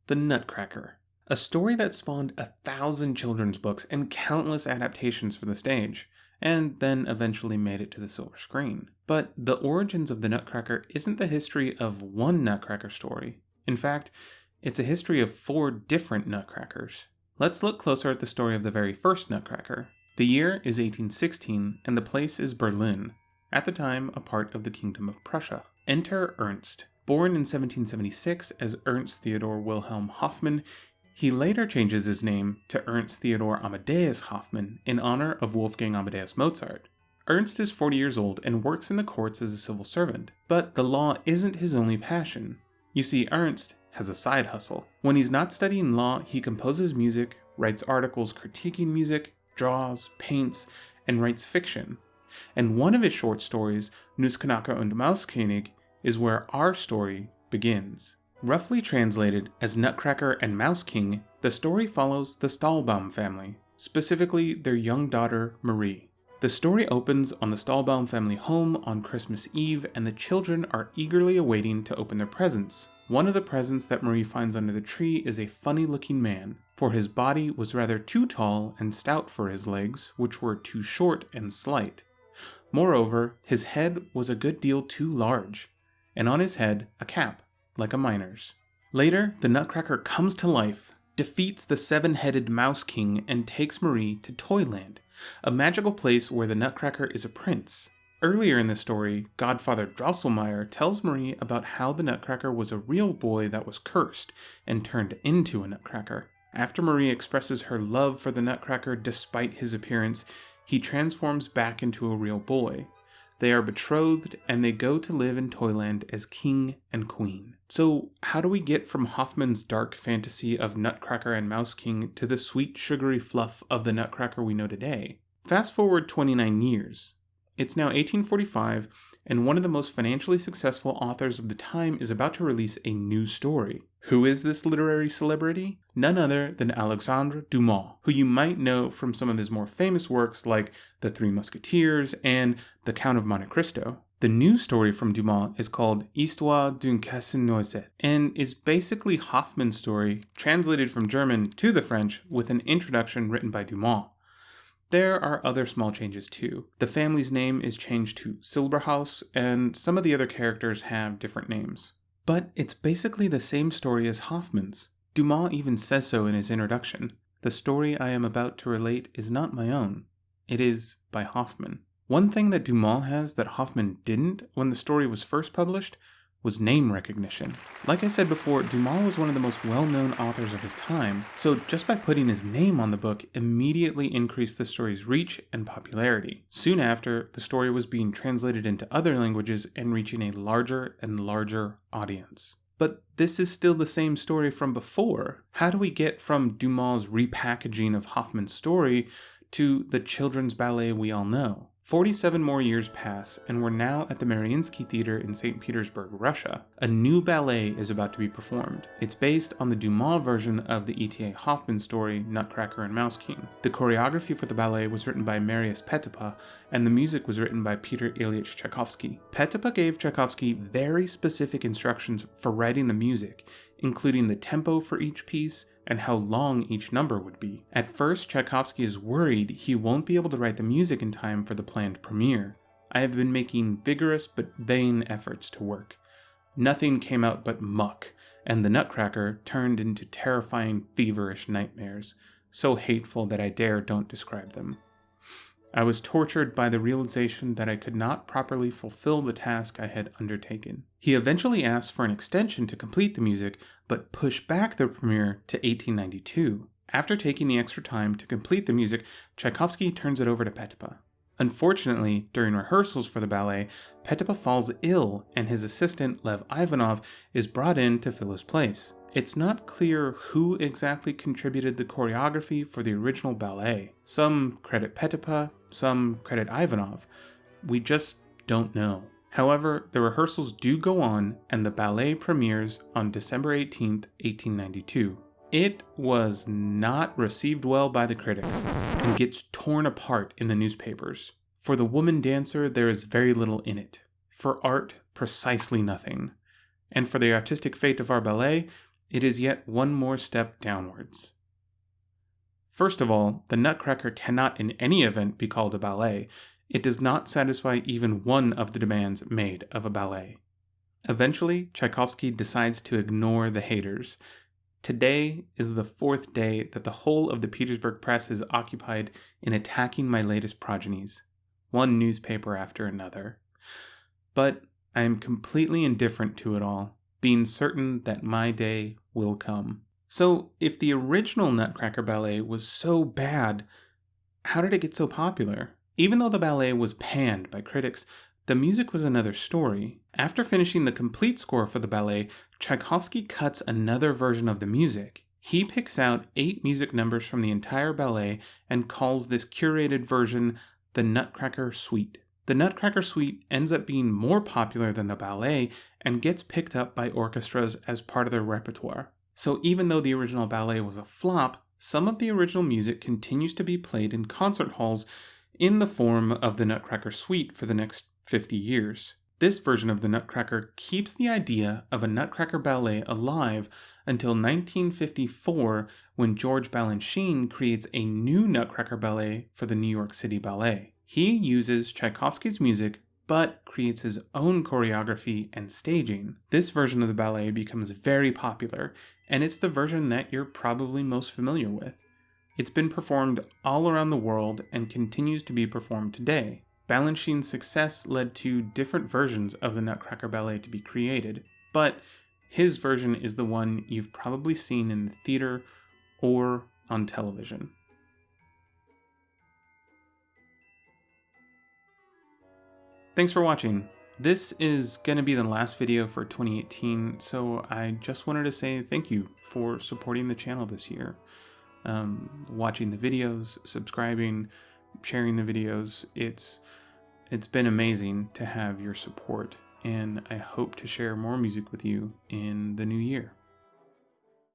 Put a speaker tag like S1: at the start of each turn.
S1: The Nutcracker, a story that spawned 1,000 children's books and countless adaptations for the stage, and then eventually made it to the silver screen. But the origins of the Nutcracker isn't the history of one Nutcracker story. In fact, it's a history of 4 different Nutcrackers. Let's look closer at the story of the very first Nutcracker. The year is 1816, and the place is Berlin, at the time a part of the Kingdom of Prussia. Enter Ernst. Born in 1776 as Ernst Theodor Wilhelm Hoffmann, he later changes his name to Ernst Theodor Amadeus Hoffmann in honor of Wolfgang Amadeus Mozart. Ernst is 40 years old and works in the courts as a civil servant, but the law isn't his only passion. You see, Ernst has a side hustle. When he's not studying law, he composes music, writes articles critiquing music, draws, paints, and writes fiction. And one of his short stories, Nutcracker und Mauskönig, is where our story begins. Roughly translated as Nutcracker and Mouse King, the story follows the Stahlbaum family, specifically their young daughter, Marie. The story opens on the Stahlbaum family home on Christmas Eve, and the children are eagerly awaiting to open their presents. One of the presents that Marie finds under the tree is a funny-looking man, for his body was rather too tall and stout for his legs, which were too short and slight. Moreover, his head was a good deal too large, and on his head a cap, like a miner's. Later, the Nutcracker comes to life, defeats the 7-headed Mouse King, and takes Marie to Toyland, a magical place where the Nutcracker is a prince. Earlier in the story, Godfather Drosselmeyer tells Marie about how the Nutcracker was a real boy that was cursed and turned into a Nutcracker. After Marie expresses her love for the Nutcracker despite his appearance, he transforms back into a real boy. They are betrothed, and they go to live in Toyland as king and queen. So, how do we get from Hoffman's dark fantasy of Nutcracker and Mouse King to the sweet, sugary fluff of the Nutcracker we know today? Fast forward 29 years. It's now 1845, and one of the most financially successful authors of the time is about to release a new story. Who is this literary celebrity? None other than Alexandre Dumas, who you might know from some of his more famous works like The Three Musketeers and The Count of Monte Cristo. The new story from Dumas is called Histoire d'une casse-noisette, and is basically Hoffman's story, translated from German to the French with an introduction written by Dumas. There are other small changes too. The family's name is changed to Silberhaus, and some of the other characters have different names. But it's basically the same story as Hoffman's. Dumas even says so in his introduction. The story I am about to relate is not my own. It is by Hoffman. One thing that Dumas has that Hoffman didn't when the story was first published was name recognition. Like I said before, Dumas was one of the most well-known authors of his time, so just by putting his name on the book immediately increased the story's reach and popularity. Soon after, the story was being translated into other languages and reaching a larger and larger audience. But this is still the same story from before. How do we get from Dumas' repackaging of Hoffman's story to the children's ballet we all know? 47 more years pass, and we're now at the Mariinsky Theater in St. Petersburg, Russia. A new ballet is about to be performed. It's based on the Dumas version of the E.T.A. Hoffman story, Nutcracker and Mouse King. The choreography for the ballet was written by Marius Petipa, and the music was written by Peter Ilyich Tchaikovsky. Petipa gave Tchaikovsky very specific instructions for writing the music, including the tempo for each piece, and how long each number would be. At first, Tchaikovsky is worried he won't be able to write the music in time for the planned premiere. I have been making vigorous but vain efforts to work. Nothing came out but muck, and the Nutcracker turned into terrifying, feverish nightmares, so hateful that I don't describe them. I was tortured by the realization that I could not properly fulfill the task I had undertaken. He eventually asked for an extension to complete the music, but pushed back the premiere to 1892. After taking the extra time to complete the music, Tchaikovsky turns it over to Petipa. Unfortunately, during rehearsals for the ballet, Petipa falls ill, and his assistant, Lev Ivanov, is brought in to fill his place. It's not clear who exactly contributed the choreography for the original ballet. Some credit Petipa, some credit Ivanov. We just don't know. However, the rehearsals do go on, and the ballet premieres on December 18th, 1892. It was not received well by the critics, and gets torn apart in the newspapers. For the woman dancer, there is very little in it. For art, precisely nothing. And for the artistic fate of our ballet, it is yet one more step downwards. First of all, the Nutcracker cannot in any event be called a ballet. It does not satisfy even one of the demands made of a ballet. Eventually, Tchaikovsky decides to ignore the haters. Today is the fourth day that the whole of the Petersburg press is occupied in attacking my latest progenies, one newspaper after another. But I am completely indifferent to it all, being certain that my day will come. So, if the original Nutcracker ballet was so bad, how did it get so popular? Even though the ballet was panned by critics, the music was another story. After finishing the complete score for the ballet, Tchaikovsky cuts another version of the music. He picks out 8 music numbers from the entire ballet and calls this curated version the Nutcracker Suite. The Nutcracker Suite ends up being more popular than the ballet and gets picked up by orchestras as part of their repertoire. So even though the original ballet was a flop, some of the original music continues to be played in concert halls in the form of the Nutcracker Suite for the next 50 years. This version of the Nutcracker keeps the idea of a Nutcracker ballet alive until 1954, when George Balanchine creates a new Nutcracker ballet for the New York City Ballet. He uses Tchaikovsky's music, but creates his own choreography and staging. This version of the ballet becomes very popular, and it's the version that you're probably most familiar with. It's been performed all around the world and continues to be performed today. Balanchine's success led to different versions of the Nutcracker ballet to be created, but his version is the one you've probably seen in the theater or on television. Thanks for watching. This is going to be the last video for 2018, so I just wanted to say thank you for supporting the channel this year. Watching the videos, subscribing, sharing the videos. It's been amazing to have your support, and I hope to share more music with you in the new year.